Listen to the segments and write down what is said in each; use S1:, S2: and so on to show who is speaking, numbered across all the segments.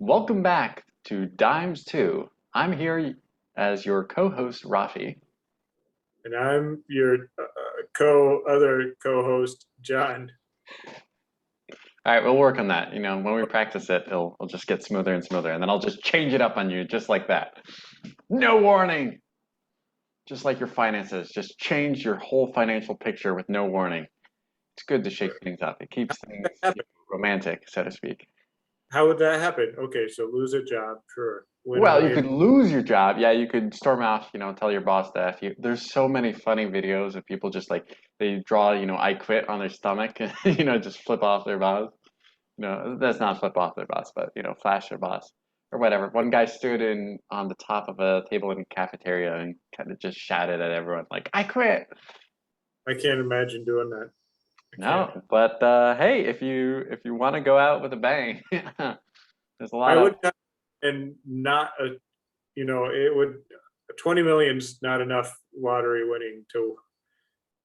S1: Welcome back to DimesTwo. I'm here as your co-host, Rafi.
S2: And I'm your other co-host, John.
S1: All right, we'll work on that. When we practice it, it'll just get smoother and smoother, and then I'll just change it up on you just like that. No warning! Just like your finances, just change your whole financial picture with no warning. It's good to shake things up. It keeps things romantic, so to speak.
S2: How would that happen? Okay, so lose a job, sure. Win a
S1: Well, you
S2: million.
S1: could lose your job. Yeah, you could storm out, tell your boss that. There's so many funny videos of people just like they draw, I quit on their stomach, just flip off their boss. No, that's not flip off their boss, but flash their boss or whatever. One guy stood in on the top of a table in a cafeteria and kind of just shouted at everyone like, "I quit."
S2: I can't imagine doing that. I can't.
S1: No, but hey, if you want to go out with a bang, there's a
S2: I
S1: lot of
S2: would not, and not a, it would 20 million's not enough lottery winning to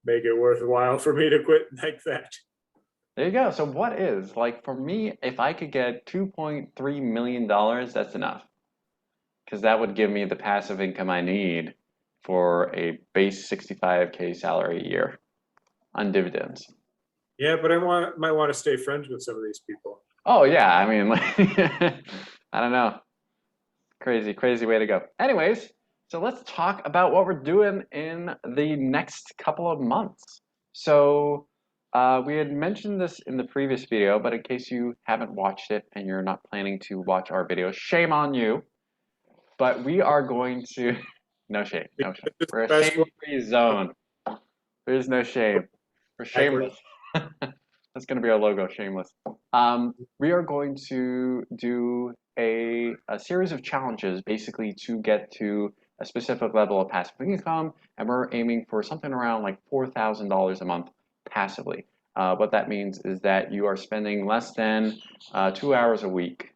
S2: make it worthwhile for me to quit like that.
S1: There you go. So what is like for me, if I could get $2.3 million, that's enough. Because that would give me the passive income I need for a base 65K salary a year on dividends.
S2: Yeah, but might want to stay friends with some of these people.
S1: Oh yeah, I mean like I don't know. Crazy, crazy way to go. Anyways, so let's talk about what we're doing in the next couple of months. So we had mentioned this in the previous video, but in case you haven't watched it and you're not planning to watch our video, shame on you. But we are going to, no shame, no shame.
S2: This is
S1: We're a
S2: the best one.
S1: shame-free zone. There's no shame. We're
S2: Backwards.
S1: shameless. That's going to be our logo, shameless. We are going to do a series of challenges basically to get to a specific level of passive income, and we're aiming for something around like $4,000 a month passively. What that means is that you are spending less than 2 hours a week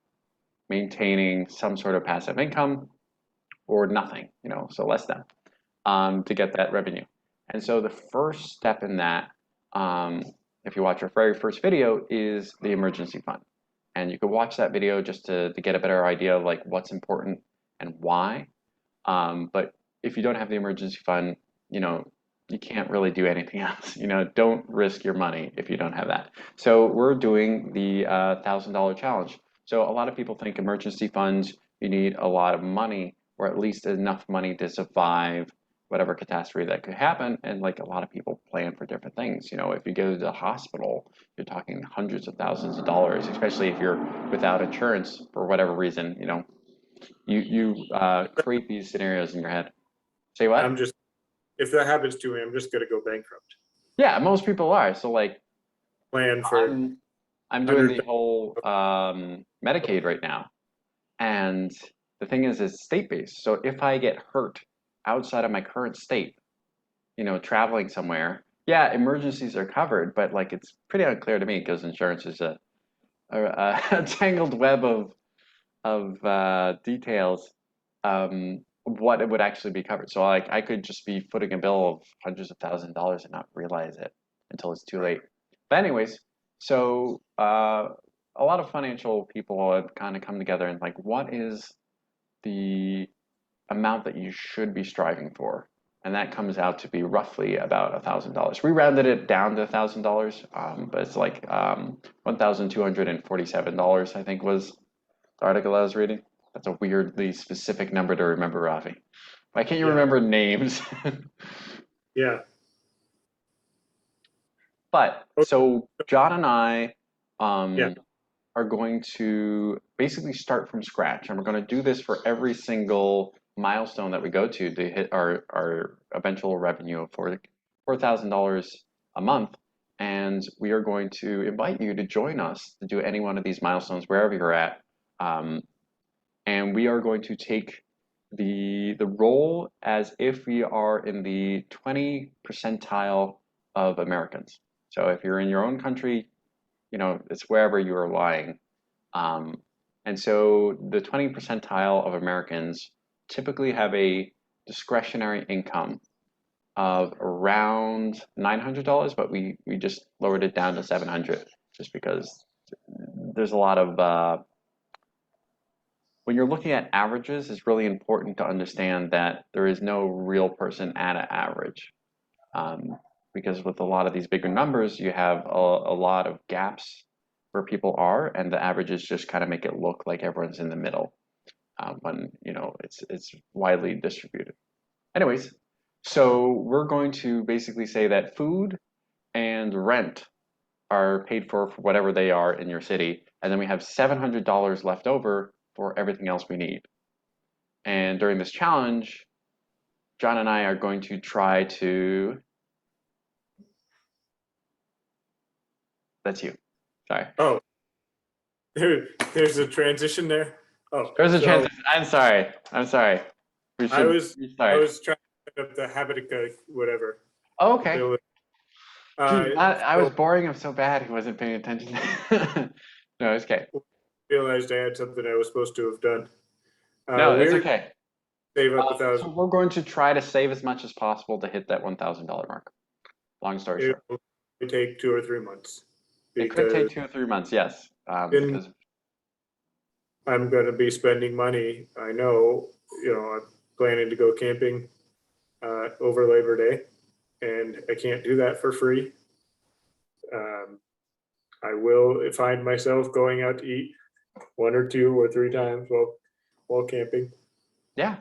S1: maintaining some sort of passive income or nothing, so less than, to get that revenue. And so the first step in that, if you watch our very first video, is the emergency fund. And you could watch that video just to get a better idea of like what's important and why. But if you don't have the emergency fund, you can't really do anything else. Don't risk your money if you don't have that. So we're doing the $1,000 challenge. So a lot of people think emergency funds, you need a lot of money or at least enough money to survive whatever catastrophe that could happen. And like a lot of people plan for different things. If you go to the hospital, you're talking hundreds of thousands of dollars, especially if you're without insurance for whatever reason. You create these scenarios in your head. Say
S2: I'm
S1: what?
S2: just if that happens to me, I'm just gonna go bankrupt.
S1: Yeah, most people are. So like
S2: Plan for
S1: I'm doing
S2: hundred.
S1: the whole Medicaid right now, and the thing is, it's state-based. So if I get hurt outside of my current state, traveling somewhere, yeah, emergencies are covered, but like it's pretty unclear to me because insurance is a tangled web of details. What it would actually be covered. So like I could just be footing a bill of hundreds of thousands of dollars and not realize it until it's too late. But anyways, so a lot of financial people have kind of come together and like, what is the amount that you should be striving for? And that comes out to be roughly about $1,000. We rounded it down to $1,000, but it's like $1,247, I think was the article I was reading. That's a weirdly specific number to remember, Rafi. Why can't you
S2: Yeah,
S1: remember names?
S2: yeah.
S1: But
S2: Okay,
S1: so John and I
S2: yeah.
S1: um, are going to basically start from scratch, and we're going to do this for every single milestone that we go to hit our eventual revenue of $4,000 a month. And we are going to invite you to join us to do any one of these milestones wherever you're at. Um, and we are going to take the role as if we are in the 20 percentile of Americans. So if you're in your own country, it's wherever you are lying. Um, and so the 20 percentile of Americans typically have a discretionary income of around $900, but we just lowered it down to 700 just because there's a lot of when you're looking at averages, it's really important to understand that there is no real person at an average. Because with a lot of these bigger numbers, you have a lot of gaps where people are, and the averages just kind of make it look like everyone's in the middle when it's widely distributed. Anyways, so we're going to basically say that food and rent are paid for whatever they are in your city, and then we have $700 left over for everything else we need. And during this challenge, John and I are going to try to. That's you. Sorry.
S2: Oh, there's a transition there. Oh,
S1: There's a
S2: so
S1: transition. I'm sorry. I'm sorry. We
S2: I
S1: should
S2: was
S1: restart.
S2: trying to set up the Habitica whatever.
S1: Oh, okay.
S2: ability.
S1: Gee, I was
S2: So
S1: boring him so bad he wasn't paying attention. No, it's okay.
S2: realized I had something I was supposed to have done.
S1: No, it's
S2: We're
S1: okay.
S2: save up
S1: So we're going to try to save as much as possible to hit that $1,000 mark. Long story short.
S2: It'll take 2 or 3 months
S1: It could take
S2: because
S1: 2 or 3 months, yes.
S2: in
S1: Because
S2: I'm going to be spending money. I know, I'm planning to go camping over Labor Day, and I can't do that for free. I will find myself going out to eat 1 or 2 or 3 times while camping.
S1: yeah.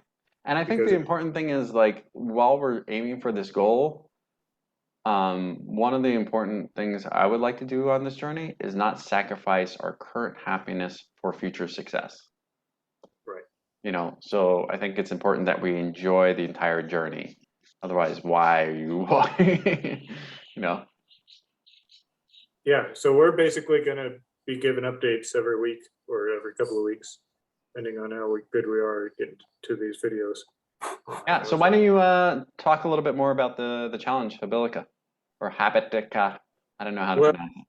S1: And I think
S2: Because
S1: the important thing is like while we're aiming for this goal, one of the important things I would like to do on this journey is not sacrifice our current happiness for future success.
S2: right.
S1: So I think it's important that we enjoy the entire journey. Otherwise, why are you walking? you know.
S2: Yeah, so we're basically going to be given updates every week or every couple of weeks, depending on how good we are getting to these videos.
S1: Yeah. So why don't you talk a little bit more about the challenge, Habilica, or Habitica? I don't know how to
S2: Well,
S1: pronounce it.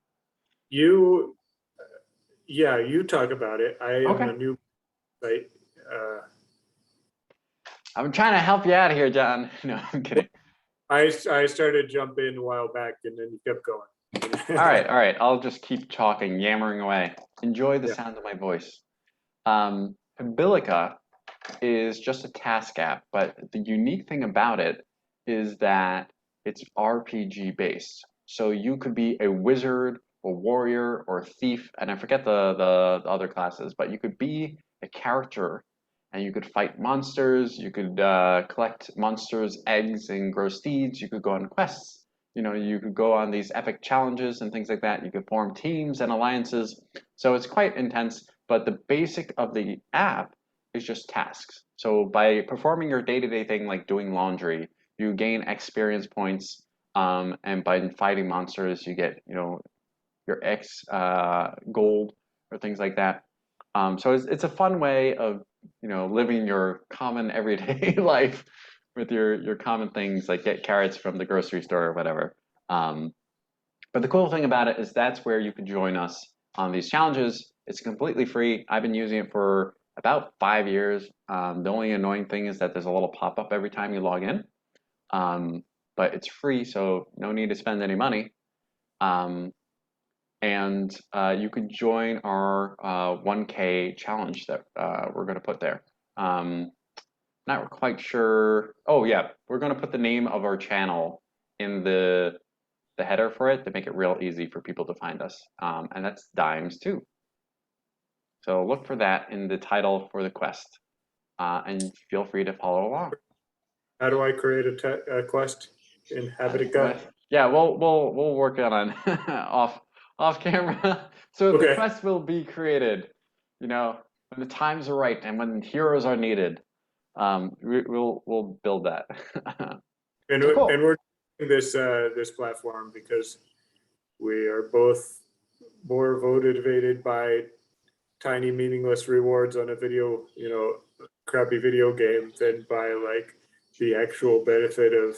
S2: you talk about it. I am
S1: Okay.
S2: a new site.
S1: I'm trying to help you out here, John. No, I'm kidding.
S2: I started jumping a while back, and then you kept going.
S1: All right. I'll just keep talking, yammering away. Enjoy the
S2: Yeah.
S1: sound of my voice. Habilica is just a task app, but the unique thing about it is that it's RPG based. So you could be a wizard, a warrior, or a thief, and I forget the other classes, but you could be a character and you could fight monsters, you could collect monsters' eggs and grow seeds, you could go on quests, you could go on these epic challenges and things like that. You could form teams and alliances. So it's quite intense, but the basic of the app is just tasks. So by performing your day-to-day thing like doing laundry, you gain experience points, and by fighting monsters, you get your X gold or things like that. So it's a fun way of living your common everyday life with your common things like get carrots from the grocery store or whatever. But the cool thing about it is that's where you can join us on these challenges. It's completely free. I've been using it for about 5 years. The only annoying thing is that there's a little pop-up every time you log in. But it's free, so no need to spend any money. And you could join our 1K challenge that we're going to put there. Not quite sure. Oh yeah, we're going to put the name of our channel in the header for it to make it real easy for people to find us. And that's DimesTwo. So look for that in the title for the quest, and feel free to follow along.
S2: How do I create a quest in Habitica?
S1: Yeah, we'll work on off camera. So the
S2: Okay.
S1: quest will be created, when the times are right and when heroes are needed. We'll build that.
S2: And
S1: So cool.
S2: and we're doing this platform because we are both more motivated by tiny meaningless rewards on a video, crappy video game than by like the actual benefit of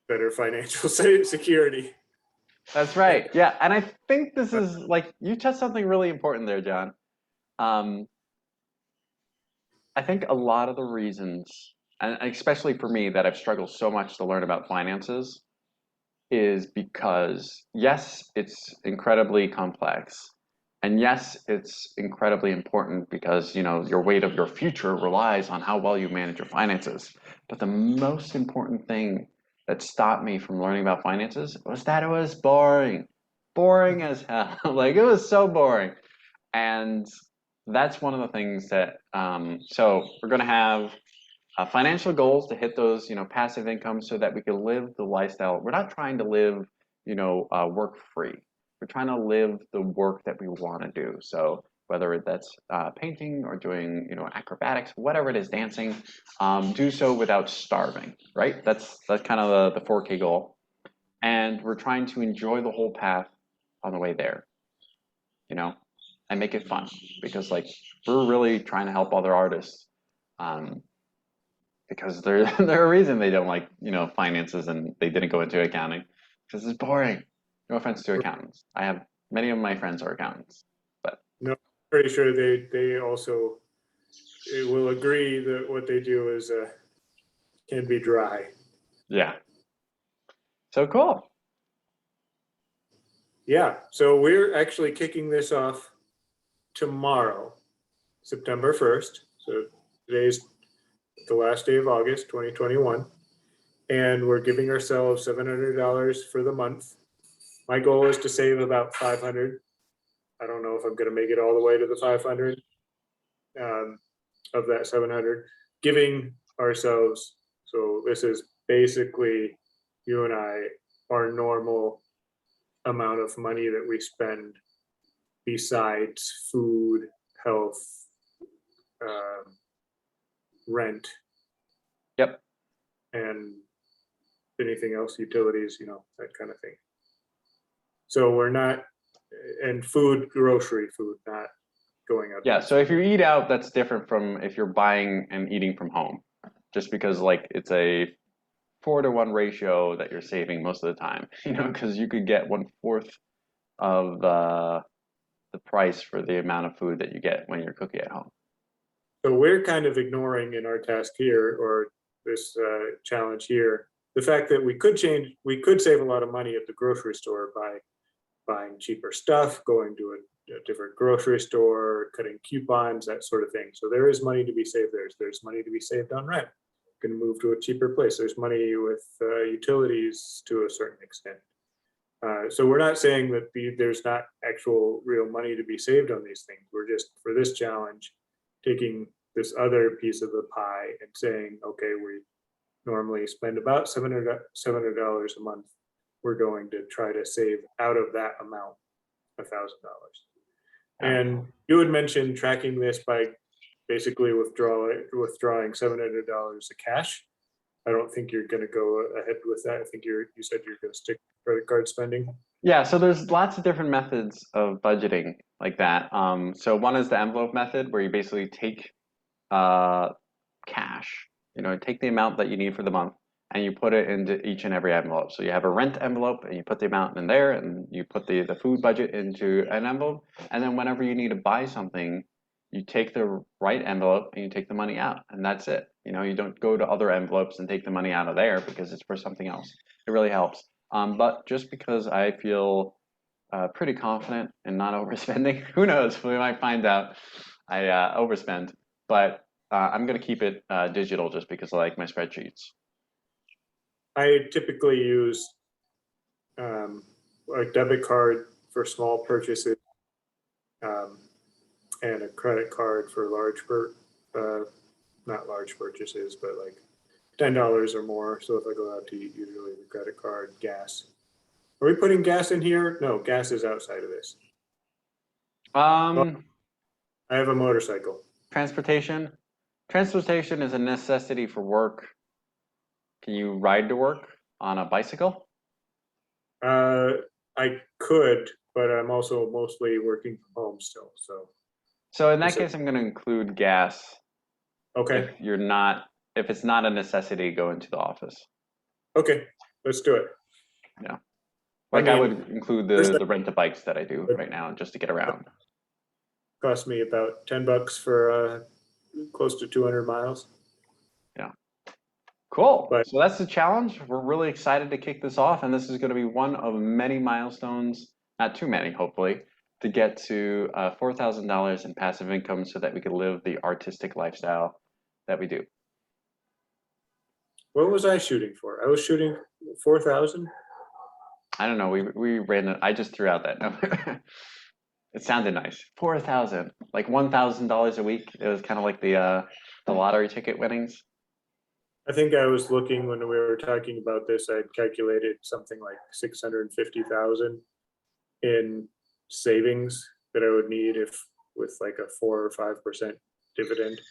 S2: better financial security.
S1: That's right. Yeah, and I think this is like you touched something really important there, John. I think a lot of the reasons, and especially for me, that I've struggled so much to learn about finances is because, yes, it's incredibly complex, And yes, it's incredibly important because, you know, your weight of your future relies on how well you manage your finances. But the most important thing that stopped me from learning about finances was that it was boring. Boring as hell. Like it was so boring. And that's one of the things that, so we're going to have financial goals to hit those, you know, passive income so that we can live the lifestyle. We're not trying to live, you know, work free. We're trying to live the work that we want to do. So whether that's painting or doing, you know, acrobatics, whatever it is, dancing, do so without starving, right? That's kind of the 4K goal. And we're trying to enjoy the whole path on the way there, you know, and make it fun because like we're really trying to help other artists. Um, because there's a reason they don't like, you know, finances and they didn't go into accounting because it's boring. No offense to accountants. I have many of my friends are accountants, but
S2: No, pretty sure they also will agree that what they do is can be dry.
S1: yeah. So cool.
S2: Yeah, so we're actually kicking this off tomorrow, September 1st. So today's the last day of August 2021. And we're giving ourselves $700 for the month. My goal is to save about 500. I don't know if I'm going to make it all the way to the 500 of that 700. Giving ourselves, so this is basically you and I, our normal amount of money that we spend besides food, health, rent,
S1: Yep.
S2: and anything else, utilities, you know, that kind of thing. So we're not, and food, grocery food, not going out.
S1: Yeah. So if you eat out, that's different from if you're buying and eating from home, just because like it's a 4-to-1 ratio that you're saving most of the time, you know, because you could get 1/4 of the price for the amount of food that you get when you're cooking at home.
S2: So we're kind of ignoring in our task here, or this challenge here, the fact that we could save a lot of money at the grocery store by buying cheaper stuff, going to a different grocery store, cutting coupons, that sort of thing. So there is money to be saved there. There's money to be saved on rent. You can move to a cheaper place. There's money with utilities to a certain extent. So we're not saying that there's not actual real money to be saved on these things. We're just, for this challenge, taking this other piece of the pie and saying, okay, we normally spend about $700 a month. We're going to try to save out of that amount $1,000. And you had mentioned tracking this by basically withdrawing $700 of cash. I don't think you're going to go ahead with that. I think you said you're going to stick to credit card spending.
S1: Yeah, so there's lots of different methods of budgeting like that. So one is the envelope method where you basically take cash, you know, take the amount that you need for the month and you put it into each and every envelope. So you have a rent envelope and you put the amount in there and you put the food budget into an envelope. And then whenever you need to buy something, you take the right envelope and you take the money out and that's it. You know, you don't go to other envelopes and take the money out of there because it's for something else. It really helps. But just because I feel pretty confident in not overspending, who knows? We might find out I overspend. But I'm going to keep it digital just because I like my spreadsheets.
S2: I typically use a debit card for small purchases and a credit card for not large purchases, but like $10 or more. So if I go out to eat, usually the credit card, gas. Are we putting gas in here? No, gas is outside of this. I have a motorcycle.
S1: Transportation. Transportation is a necessity for work. Can you ride to work on a bicycle?
S2: I could, but I'm also mostly working from home still.
S1: So in that case, I'm going to include gas.
S2: Okay.
S1: If it's not a necessity, go into the office.
S2: Okay, let's do it.
S1: Yeah. Like I would include the rent a bikes that I do right now just to get around.
S2: Cost me about $10 for close to 200 miles.
S1: Yeah. Cool. So that's the challenge. We're really excited to kick this off, and this is going to be one of many milestones, not too many, hopefully, to get to $4,000 in passive income so that we could live the artistic lifestyle that we do.
S2: What was I shooting for? I was shooting 4,000.
S1: I don't know. We ran it. I just threw out that number. It sounded nice. 4,000, like $1,000 a week. It was kind of like the lottery ticket winnings.
S2: I think I was looking when we were talking about this. I'd calculated something like 650,000 in savings that I would need if with like a 4 or 5% dividend,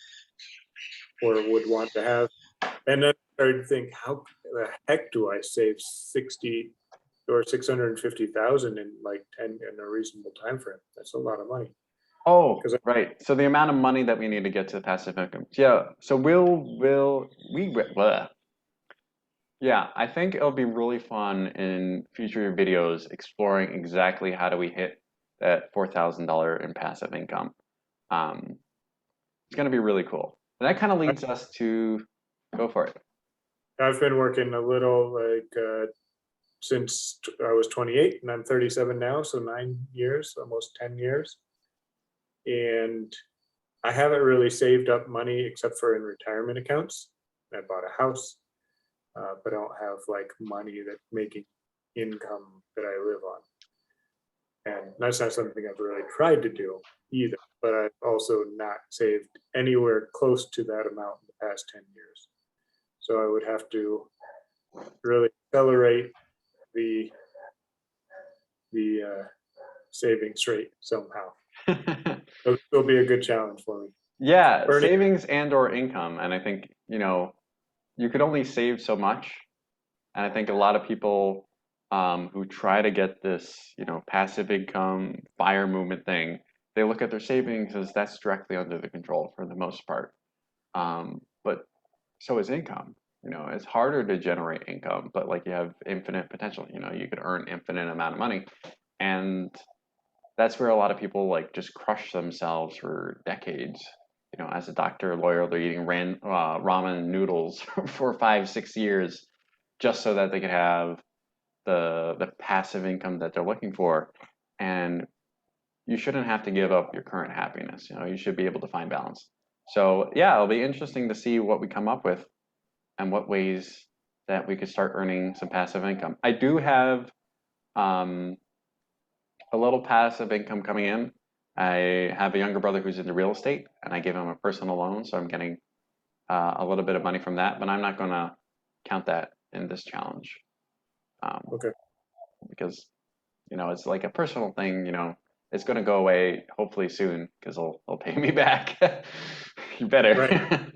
S2: or would want to have. And then I started to think, how the heck do I save 60 or 650,000 in like 10 in a reasonable time frame? That's a lot of money.
S1: Oh, right. So the amount of money that we need to get to the passive income. Yeah. So yeah, I think it'll be really fun in future videos exploring exactly how do we hit that $4,000 in passive income. It's going to be really cool. And that kind of leads us to go for it.
S2: I've been working a little since I was 28 and I'm 37 now, so 9 years, almost 10 years. And I haven't really saved up money except for in retirement accounts. I bought a house, but I don't have like money that's making income that I live on. And that's not something I've really tried to do either, but I've also not saved anywhere close to that amount in the past 10 years. So I would have to really accelerate the savings rate somehow. So this will be a good challenge for me.
S1: Yeah,
S2: Bernie?
S1: savings and or income. And I think, you could only save so much. And I think a lot of people who try to get this, passive income, FIRE movement thing, they look at their savings as that's directly under the control for the most part. But so is income. It's harder to generate income, but like you have infinite potential. You could earn infinite amount of money. And that's where a lot of people like just crush themselves for decades. As a doctor, lawyer, they're eating ramen noodles for 5, 6 years just so that they could have the passive income that they're looking for. And you shouldn't have to give up your current happiness. You should be able to find balance. So yeah, it'll be interesting to see what we come up with and what ways that we could start earning some passive income. I do have a little passive income coming in. I have a younger brother who's into real estate, and I give him a personal loan, so I'm getting a little bit of money from that, but I'm not going to count that in this challenge.
S2: Okay.
S1: Because, it's like a personal thing, it's going to go away hopefully soon because they'll pay me back. You better.
S2: Right.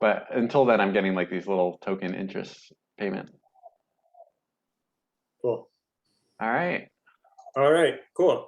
S1: But until then, I'm getting like these little token interest payment.
S2: Cool.
S1: All right.
S2: All right, cool.